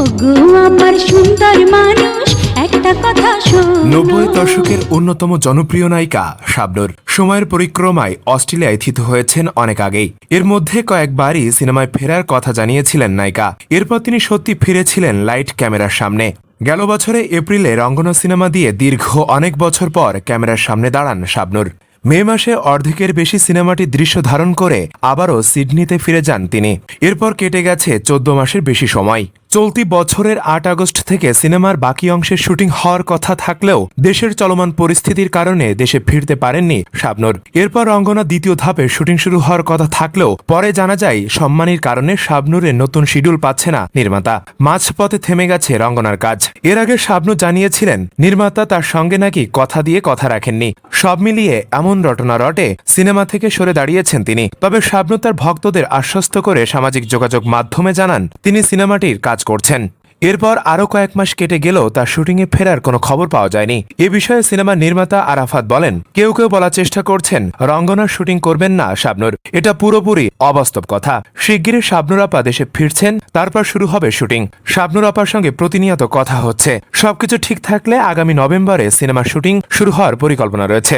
ওগো আমার সুন্দর মানুষ একটা কথা শোন। 90 দশকের অন্যতম জনপ্রিয় নায়িকা শাবনূর সময়ের পরিক্রমায় অস্ট্রেলিয়ায় থিত হয়েছেন অনেক আগেই। এর মধ্যে কয়েকবারই সিনেমায় ফেরার কথা জানিয়েছিলেন নায়িকা। এরপর তিনি সত্যি ফিরেছিলেন লাইট ক্যামেরার সামনে। গেল বছরে এপ্রিলে রঙ্গনা সিনেমা দিয়ে দীর্ঘ অনেক বছর পর ক্যামেরার সামনে দাঁড়ান শাবনূর। মে মাসে অর্ধেকের বেশি সিনেমাটির দৃশ্য ধারণ করে আবারও সিডনিতে ফিরে যান তিনি। এরপর কেটে গেছে 14 মাসের বেশি সময়। চলতি বছরের 8 আগস্ট থেকে সিনেমার বাকি অংশের শুটিং হওয়ার কথা থাকলেও দেশের চলমান পরিস্থিতির কারণে দেশে ফিরতে পারেননি শাবনূর। এরপর রঙ্গনা দ্বিতীয় ধাপে শুটিং শুরু হওয়ার কথা থাকলেও পরে জানা যায় সম্মানীর কারণে শাবনূরের নতুন শিডিউল পাচ্ছে না নির্মাতা। মাঝপথে থেমে গেছে রঙ্গনার কাজ। এর আগে শাবনূর জানিয়েছিলেন নির্মাতা তার সঙ্গে নাকি কথা দিয়ে কথা রাখেননি। সব মিলিয়ে এমন রটনা রটে সিনেমা থেকে সরে দাঁড়িয়েছেন তিনি। তবে শাবনূর তার ভক্তদের আশ্বস্ত করে সামাজিক যোগাযোগ মাধ্যমে জানান তিনি সিনেমাটির কাজ করছেন। এরপর আরও কয়েক মাস কেটে গেলেও তার শুটিংয়ে ফেরার কোনো খবর পাওয়া যায়নি। এ বিষয়ে সিনেমার নির্মাতা আরাফাত বলেন, কেউ কেউ বলার চেষ্টা করছেন রঙ্গনার শুটিং করবেন না শাবনূর। এটা পুরোপুরি অবাস্তব কথা। শিগগিরই শাবনূর আপা দেশে ফিরছেন, তারপর শুরু হবে শুটিং। শাবনূর আপার সঙ্গে প্রতিনিয়ত কথা হচ্ছে। সবকিছু ঠিক থাকলে আগামী নভেম্বরে সিনেমার শুটিং শুরু হওয়ার পরিকল্পনা রয়েছে।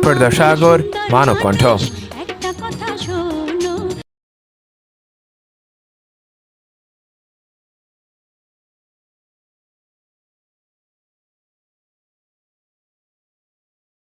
পর্দা সাগর, মানব কণ্ঠ।